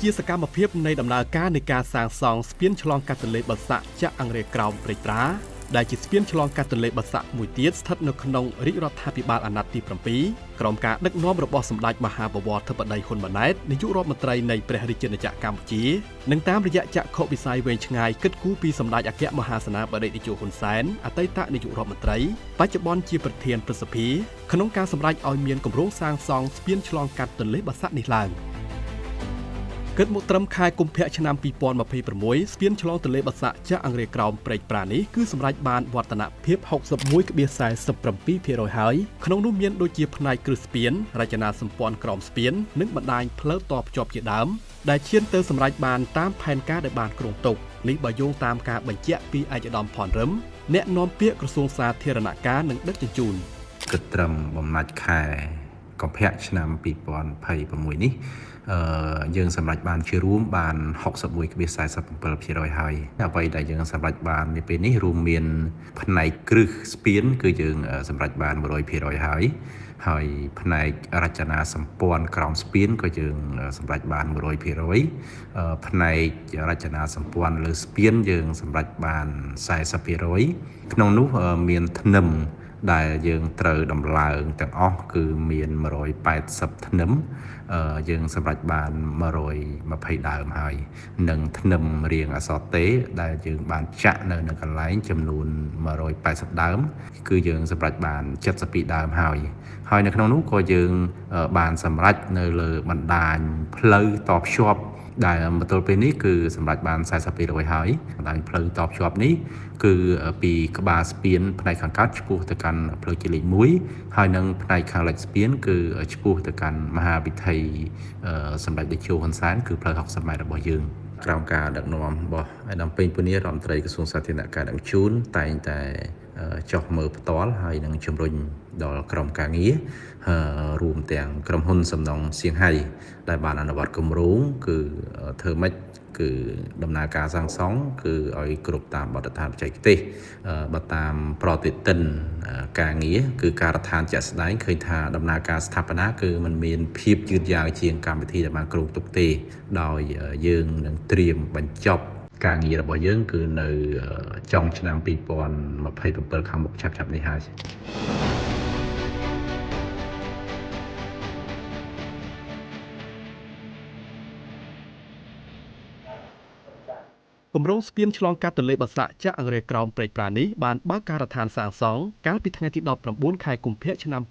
ជាសកម្មភាពនៃដំណើរការនៃការសាងសង់ស្ពានឆ្លងកាត់ទន្លេបាសាក់ចាក់អង្រែក្រោមព្រៃត្រាដែលជាស្ពានឆ្លងកាត់ទន្លេបាសាក់មួយទៀតស្ថិតនៅក្នុងរាជរដ្ឋាភិបាលអាណត្តិទី7ក្រោមការដឹកនាំរបស់សម្ដេចមហាបវរធិបតីហ៊ុនម៉ាណែតនាយករដ្ឋមន្ត្រីនៃព្រះរាជាណាចក្រកម្ពុជានិងតាមរយៈចក្ខុវិស័យវែងឆ្ងាយគិតគូរពីសម្ដេចអគ្គមហាសេនាបតីនាយកហ៊ុនសែនអតីតនាយករដ្ឋមន្ត្រីបច្ចុប្បន្នជាប្រធានព្រឹទ្ធសភាក្នុងការសម្រេចឲ្យមានគម្រោងសាងសង់ស្ពានឆ្លងកាត់ទន្លេបាសាក់នេះឡើងគិតមកត្រឹមខែកុម្ភៈឆ្នាំ2026ស្ពានឆ្លងទន្លេបាសាក់ចាក់អង្រែក្រោមព្រែកប្រានេះគឺសម្រេចបានវឌ្ឍនភាព 61.47% ហើយក្នុងនោះមានដូចជាផ្នែកគ្រឹះស្ពានរចនាសម្ព័ន្ធក្រោមស្ពាននិងបណ្ដាញផ្លូវតភ្ជាប់ជាដើមដែលឈានទៅសម្រេចបានតាមផែនការដែលបានគ្រោងទុកនេះបើយោងតាមការបញ្ជាក់ពីឯកឧត្តមផនរឹមអ្នកនាំពាក្យក្រសួងសាធារណការនិងដឹកជញ្ជូនគិតត្រឹមបំណាច់ខែកុម្ភៈឆ្នាំ2026នេះយើងសម្រេចបានជារួមបាន 61.47% ហើយអ្វីដែលយើងសម្រេចបាននាពេលនេះរួមមានផ្នែកគ្រឹះស្ពានគឺយើងសម្រេចបាន 100% ហើយផ្នែករចនាសម្ព័ន្ធក្រោមស្ពានក៏យើងសម្រេចបាន 100% ផ្នែករចនាសម្ព័ន្ធលើស្ពានយើងសម្រេចបាន 40% ក្នុងនោះមានធ្នឹមដែលយើងត្រូវដំឡើងទាំងអស់គឺមាន180ធ្នឹមយើងសម្រេចបាន120ដើមហើយនិងធ្នឹមរាងអក្សរតេដែលយើងបានចាក់នៅកន្លែងចំនួន180ដើមគឺយើងសម្រេចបាន72ដើមហើយនៅក្នុងនោះក៏យើងបានសម្រេចនៅលើបណ្ដាញផ្លូវតភ្ជាប់ដែលមកទល់ពេលនេះគឺសម្រេចបាន 42% ហើយបណ្ដាញផ្លូវតភ្ជាប់នេះគឺពីក្បាលស្ពានផ្នែកខាងកើតឆ្ពោះទៅកាន់ផ្លូវជាតិលេខ1ហើយនិងផ្នែកខាងលិចស្ពានគឺឆ្ពោះទៅកាន់មហាវិថីសម្ដេចតេជោហ៊ុនសែនគឺផ្លូវ60ម៉ែត្ររបស់យើងក្រោមការដឹកនាំរបស់ឯកឧត្តមពេញពនារដ្ឋមន្ត្រីក្រសួងសាធារណការដឹកជញ្ជូនតែងតែចុះមើលផ្ទាល់ហើយនឹងជំរុញដល់ក្រុមការងាររួមទាំងក្រុមហ៊ុនសំណង់សៀងហៃដែលបានអនុវត្តគម្រោងគឺធ្វើម៉េចគឺដំណើរការសាងសង់គឺឲ្យគ្រប់តាមបទដ្ឋានបច្ចេកទេសបើតាមប្រតិទិនការងារគឺការដ្ឋានជាក់ស្ដែងឃើញថាដំណើរការស្ថាបនាគឺมันមានភាពយឺតយ៉ាវជាងកម្មវិធីដែលបានគ្រោងទុកទេដោយយើងនឹងត្រៀមបញ្ចប់ការងាររបស់យើងគឺនៅចុងឆ្នាំ2027ខាងមុខឆាប់ៗនេះហើយគម្រោងស្ពានឆ្លងកាត់ទន្លេបាសាក់ចាក់អង្រែក្រោមព្រែកប្រានេះបានបើកការដ្ឋានសាងសង់កាលពីថ្ងៃទី19ខែកុម្ភៈឆ្នាំ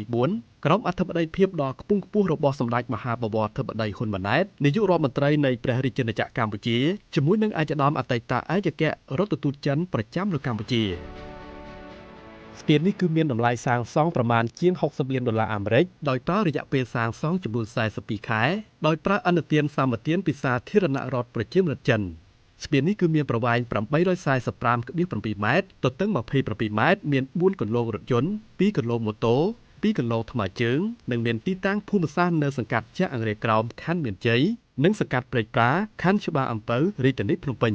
2024ក្រោមអធិបតីភាពដ៏ខ្ពង់ខ្ពស់របស់សម្ដេចមហាបវរធិបតីហ៊ុនម៉ាណែតនាយករដ្ឋមន្ត្រីនៃព្រះរាជាណាចក្រកម្ពុជាជាមួយនឹងឯកឧត្តមអតីតឯកអគ្គរដ្ឋទូតចិនប្រចាំនៅកម្ពុជាស្ពាននេះគឺមានតម្លៃសាងសង់ប្រមាណជាង$60 លានដោយប្រើរយៈពេលសាងសង់ចំនួន42ខែដោយប្រើឥណទានសម្បទានពីសាធារណរដ្ឋប្រជាមានិតចិនស្ពាននេះគឺមានប្រវែង 845.7 ម៉ែត្រទទឹង 27 ម៉ែត្រមាន 4 គន្លងរថយន្ត 2 គន្លងម៉ូតូ 2 គន្លងថ្មើរជើងនិងមានទីតាំងភូមិសាស្ត្រនៅសង្កាត់ចាក់អង្រែក្រោមខណ្ឌមានជ័យនិងសង្កាត់ព្រែកប្រាខណ្ឌច្បារអំពៅរាជធានីភ្នំពេញ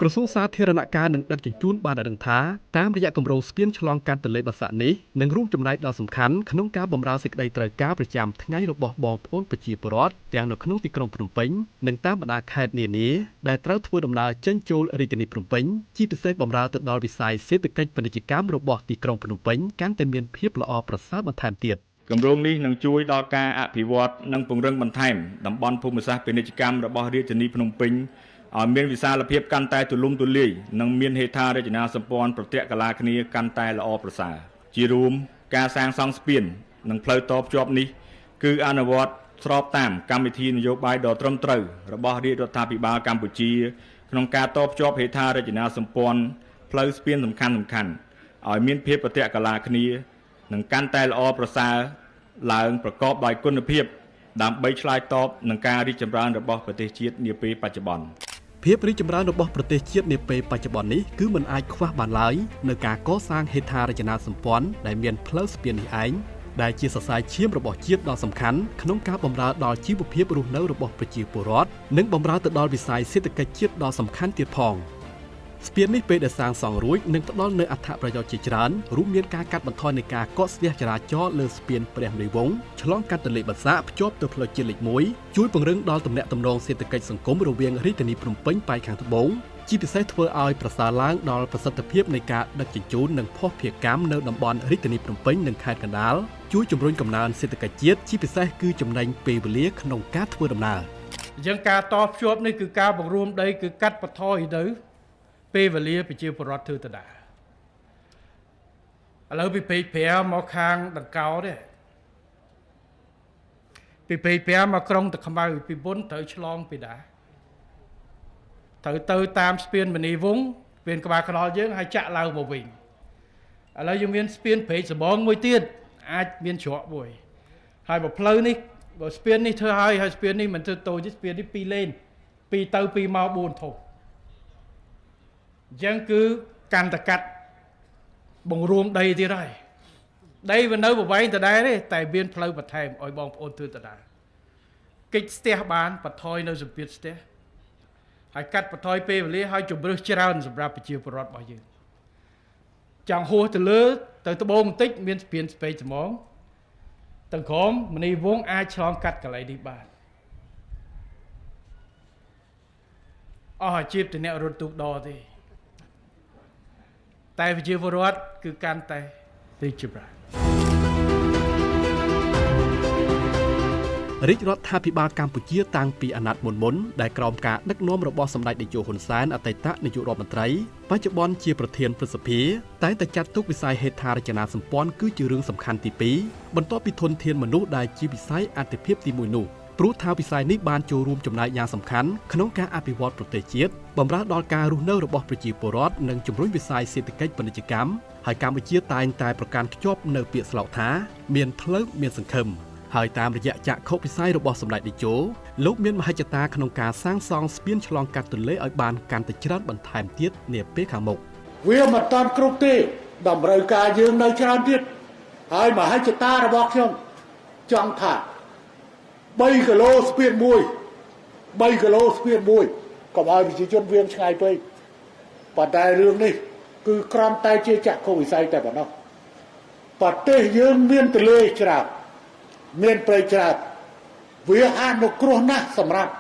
ក្រសួងសាធារណការនិងដឹកជញ្ជូនបានដឹងថាតាមរយៈគម្រោងស្ពានឆ្លងកាត់ទន្លេបាសាក់នេះនឹងរួមចំណែកដ៏សំខាន់ក្នុងការបម្រើសេចក្តីត្រូវការប្រចាំថ្ងៃរបស់បងប្អូនប្រជាពលរដ្ឋទាំងនៅក្នុងទីក្រុងភ្នំពេញនិងតាមបណ្ដាខេត្តនានាដែលត្រូវធ្វើដំណើរចេញចូលរាជធានីភ្នំពេញជាពិសេសបម្រើទៅដល់វិស័យសេដ្ឋកិច្ចពាណិជ្ជកម្មរបស់ទីក្រុងភ្នំពេញកាន់តែមានភាពល្អប្រសើរបន្ថែមទៀតគម្រោងនេះនឹងជួយដល់ការអភិវឌ្ឍនិងពង្រឹងបន្ថែមតំបន់ភូមិសាស្ត្រពាណិជ្ជកម្មរបស់រាជធានីភ្នំពេញឲ្យមានវិសាលភាពកាន់តែទូលំទូលាយនិងមានហេដ្ឋារចនាសម្ព័ន្ធប្រតិកលាគ្នាកាន់តែល្អប្រសើរជារួមការសាងសង់ស្ពាននិងផ្លូវតភ្ជាប់នេះគឺអនុវត្តស្របតាមកម្មវិធីនយោបាយដ៏ត្រឹមត្រូវរបស់រាជរដ្ឋាភិបាលកម្ពុជាក្នុងការតភ្ជាប់ហេដ្ឋារចនាសម្ព័ន្ធផ្លូវស្ពានសំខាន់ៗឲ្យមានភាពប្រតិកលាគ្នានិងកាន់តែល្អប្រសើរឡើងប្រកបដោយគុណភាពដើម្បីឆ្លើយតបនឹងការរីកចម្រើនរបស់ប្រទេសជាតិនាពេលបច្ចុប្បន្នភាពរីកចម្រើនរបស់ប្រទេសជាតិនាពេលបច្ចុប្បន្ននេះគឺមិនអាចខ្វះបានឡើយនៅការកសាងហេដ្ឋារចនាសម្ព័ន្ធដែលមានផ្លូវស្ពាននេះឯងដែលជាសរសៃឈាមរបស់ជាតិដ៏សំខាន់ក្នុងការបម្រើដល់ជីវភាពរស់នៅរបស់ប្រជាពលរដ្ឋនិងបម្រើទៅដល់វិស័យសេដ្ឋកិច្ចជាតិដ៏សំខាន់ទៀតផង ស្ពាននេះពេលដែលសាងសង់រួចនឹងផ្ដល់នូវអត្ថប្រយោជន៍ជាច្រើនរួមមានការកាត់បន្ថយនៃការកកស្ទះចរាចរណ៍លើស្ពានព្រះមេរីវង្សឆ្លងកាត់ទន្លេបាសាក់ភ្ជាប់ទៅផ្លូវជាតិលេខ1ជួយពង្រឹងដល់ទំនាក់ទំនងសេដ្ឋកិច្ចសង្គមរវាងរាជធានីភ្នំពេញប៉ែកខាងត្បូងជាពិសេសធ្វើឲ្យប្រសើរឡើងដល់ប្រសិទ្ធភាពនៃការដឹកជញ្ជូននិងភស្តុភារកម្មនៅតំបន់រាជធានីភ្នំពេញនិងខេត្តកណ្ដាលជួយជំរុញកំណើនសេដ្ឋកិច្ចជាតិជាពិសេសគឺចំណេញពេលវេលាក្នុងការធ្វើដំណើរអញ្ចឹងការតភ្ជាប់នេះគឺការបង្រួមដីគឺកាត់បន្ថយទៅពេលវេលាប្រជាពលរដ្ឋធ្វើដដែលឥឡូវពីពេក5មកខាងដង្កោទេពីពេក5មកក្រុងតាខ្មៅពីបុនត្រូវឆ្លងពីដាត្រូវទៅតាមស្ពានមនីវង្សស្ពានក្បាលខ្នល់យើងហើយចាក់ឡើងមកវិញឥឡូវយើងមានស្ពានព្រែកសំបងមួយទៀតអាចមានច្រកមួយហើយបើផ្លូវនេះបើស្ពាននេះធ្វើហើយស្ពាននេះមិនទៅតូចទេស្ពាននេះ2លេន2ទៅ2មក4ធំអញ្ចឹងគឺកាន់តែកាត់បង្រួមដីទៀតហើយដីវានៅប្រវែងដដែលទេតែមានផ្លូវបន្ថែមឲ្យបងប្អូនធ្វើដដែលកិច្ចស្ទះបានបន្ថយនៅសម្ពាធស្ទះហើយកាត់បន្ថយពេលវេលាហើយជំរឿសច្រើនសម្រាប់ប្រជាពលរដ្ឋរបស់យើងចង់ហួសទៅលើទៅត្បូងបន្តិចមានស្ពានស្ពេកត្មងទាំងក្រមមនីវង្សអាចឆ្លងកាត់កន្លែងនេះបានអស់អាជីពទៅអ្នករត់ទូកដរទេតែប្រជាពលរដ្ឋគឺកាន់តែរីកចម្រើនរាជរដ្ឋាភិបាលកម្ពុជាតាំងពីអាណត្តិមុនដែលក្រោមការដឹកនាំរបស់សម្ដេចនាយកហ៊ុនសែនអតីតនាយករដ្ឋមន្ត្រីបច្ចុប្បន្នជាប្រធានព្រឹទ្ធសភាតែចាត់ទុកវិស័យហេដ្ឋារចនាសម្ព័ន្ធគឺជារឿងសំខាន់ទី2បន្ទាប់ពីធនធានមនុស្សដែលជាវិស័យអាទិភាពទី1នោះព្រោះថាវិស័យនេះបានចូលរួមចំណែកយ៉ាងសំខាន់ក្នុងការអភិវឌ្ឍប្រទេសជាតិបម្រើដល់ការរស់នៅរបស់ប្រជាពលរដ្ឋនិងជំរុញវិស័យសេដ្ឋកិច្ចពាណិជ្ជកម្មហើយកម្ពុជាតែងតែប្រកាន់ខ្ជាប់នៅពាក្យស្លោកថាមានផ្លូវមានសង្ឃឹមហើយតាមរយៈចក្ខុវិស័យរបស់សម្ដេចតេជោលោកមានមហិច្ឆតាក្នុងការសាងសង់ស្ពានឆ្លងកាត់ទន្លេឲ្យបានកាន់តែច្រើនបន្ថែមទៀតនាពេលខាងមុខវាមិនតាន់គ្រប់ទេតម្រូវការយើងនៅច្រើនទៀតហើយមហិច្ឆតារបស់ខ្ញុំចង់ថា3គីឡូស្ពាន1 3គីឡូស្ពាន1កុំឲ្យប្រជាជនវៀងឆ្ងាយពេកប៉ុន្តែរឿងនេះគឺគ្រាន់តែជាចក្ខុវិស័យតែប៉ុណ្ណោះប្រទេសយើងមានទន្លេច្រើនមានព្រៃច្រើនវាអនុគ្រោះណាស់សម្រាប់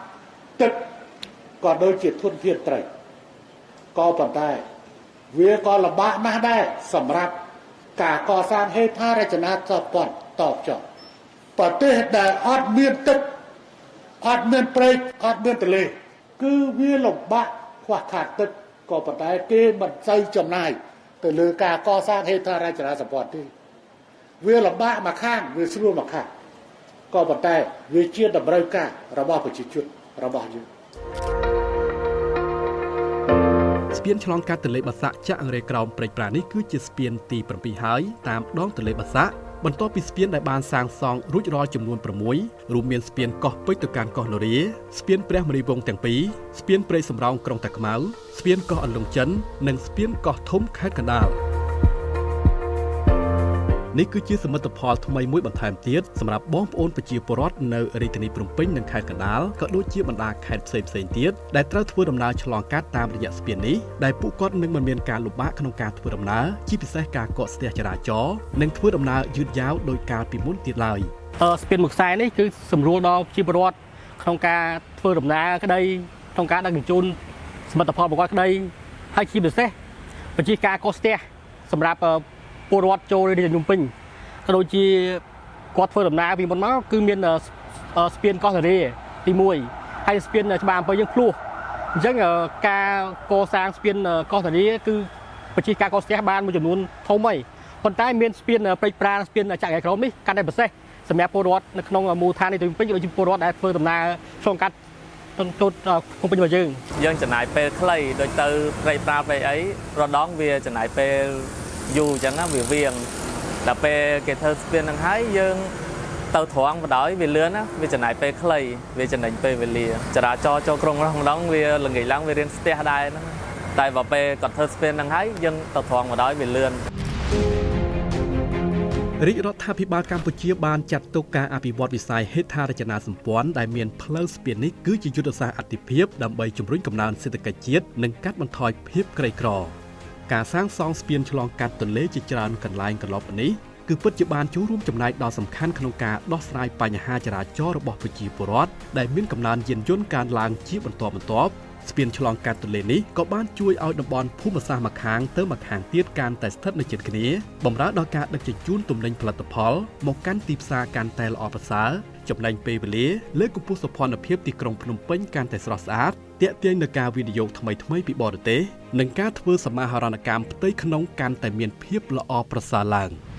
ទឹកក៏ដូចជាធនធានត្រីក៏ប៉ុន្តែវាក៏លំបាកណាស់ដែរសម្រាប់ការកសាងហេដ្ឋារចនាសម្ព័ន្ធតបចុះប្រទេសដែលអត់មានទឹកអត់មានព្រៃអត់មានទន្លេគឺវាលំបាកខ្វះខាតទឹកក៏ប៉ុន្តែគេមិនសូវចំណាយទៅលើការកសាងហេដ្ឋារចនាសម្ព័ន្ធទេវាលំបាកមួយខាងវាស្រួលមួយខាងក៏ប៉ុន្តែវាជាតម្រូវការរបស់ប្រជាជនរបស់យើងស្ពានឆ្លងកាត់ទន្លេបាសាក់ចាក់អង្រែក្រោមព្រែកប្រានេះគឺជាស្ពានទី7ហើយតាមដងទន្លេបាសាក់បន្ទាប់ពីស្ពានដែលបានសាងសង់រួចរាល់ចំនួន6រួមមានស្ពានកោះពេជ្រទៅកាន់កោះនរាស្ពានព្រះមេរីវង្សទាំងពីរស្ពានព្រៃសំរោងក្រុងតាខ្មៅស្ពានកោះអន្លង់ចិននិងស្ពានកោះធំខេត្តកណ្ដាលនេះគឺជាសមិទ្ធផលថ្មីមួយបន្ថែមទៀតសម្រាប់បងប្អូនប្រជាពលរដ្ឋនៅរាជធានីភ្នំពេញនិងខេត្តកណ្ដាលក៏ដូចជាបណ្ដាខេត្តផ្សេងៗទៀតដែលត្រូវធ្វើដំណើរឆ្លងកាត់តាមរយៈស្ពាននេះដែលពួកគាត់នឹងមិនមានការលំបាកក្នុងការធ្វើដំណើរជាពិសេសការកកស្ទះចរាចរណ៍និងធ្វើដំណើរយឺតយ៉ាវដោយកាលពីមុនទៀតឡើយស្ពានមួយខ្សែនេះគឺសម្រួលដល់ប្រជាពលរដ្ឋក្នុងការធ្វើដំណើរក្តីក្នុងការដឹកជញ្ជូនសមិទ្ធផលរបស់គាត់ក្តីហើយជាពិសេសប្រជាការកកស្ទះសម្រាប់ពលរដ្ឋចូលរាជធានីភ្នំពេញក៏ដូចជាគាត់ធ្វើដំណើរពីមុនមកគឺមានស្ពានកោះនរាទី1ហើយស្ពានច្បារអំពើយើងភ្លោះអញ្ចឹងការកសាងស្ពានកោះនរាគឺប្រជាការកកស្ទះបានមួយចំនួនធំហើយប៉ុន្តែមានស្ពានព្រែកប្រាស្ពានចាក់ឯក្រមនេះកាន់តែពិសេសសម្រាប់ពលរដ្ឋនៅក្នុងមូលដ្ឋាននៃទីភ្នំពេញដូចជាពលរដ្ឋដែលធ្វើដំណើរឆ្លងកាត់ចូលភ្នំពេញរបស់យើងចំណាយពេលខ្លីដូចទៅព្រែកប្រាព្រែកអីរដងវាចំណាយពេលយូរអញ្ចឹងណាវាវៀងដល់ពេលគេធ្វើស្ពាននឹងហើយយើងទៅត្រង់បណ្ដោយវាលឿនណាវាចំណាយពេលខ្លីវាចំណេញពេលវេលាចរាចរណ៍ចូលក្រុងម្ដងវាល្ងាចឡើងវារៀនស្ទះដែរហ្នឹងតែបើពេលគាត់ធ្វើស្ពាននឹងហើយយើងទៅត្រង់បណ្ដោយវាលឿន រាជរដ្ឋាភិបាលកម្ពុជាបានចាត់ទុកការអភិវឌ្ឍវិស័យហេដ្ឋារចនាសម្ព័ន្ធដែលមានផ្លូវស្ពាននេះគឺជាយុទ្ធសាស្ត្រអាទិភាពដើម្បីជំរុញកំណើនសេដ្ឋកិច្ចជាតិនិងកាត់បន្ថយភាពក្រីក្រការសាងសង់ស្ពានឆ្លងកាត់ទន្លេជាច្រើនកន្លែងកន្លងមកនេះគឺពិតជាបានចូលរួមចំណែកដ៏សំខាន់ក្នុងការដោះស្រាយបញ្ហាចរាចរណ៍របស់ប្រជាពលរដ្ឋដែលមានកំណើនយានយន្តកើនឡើងជាបន្តបន្ទាប់ស្ពានឆ្លងកាត់ទន្លេនេះក៏បានជួយឲ្យតំបន់ភូមិសាស្ត្រម្ខាងទៅម្ខាងទៀតកាន់តែស្ថិតនៅជិតគ្នាបម្រើដល់ការដឹកជញ្ជូនទំនិញផលិតផលមកកាន់ទីផ្សារកាន់តែល្អប្រសើរចំណេញពេលវេលាលើកកម្ពស់សោភ័ណភាពទីក្រុងភ្នំពេញកាន់តែស្រស់ស្អាតទាក់ទាញនឹងការវិនិយោគថ្មីៗពីបរទេសនិងការធ្វើសមាហរណកម្មផ្ទៃក្នុងកាន់តែមានភាពល្អប្រសើរឡើង។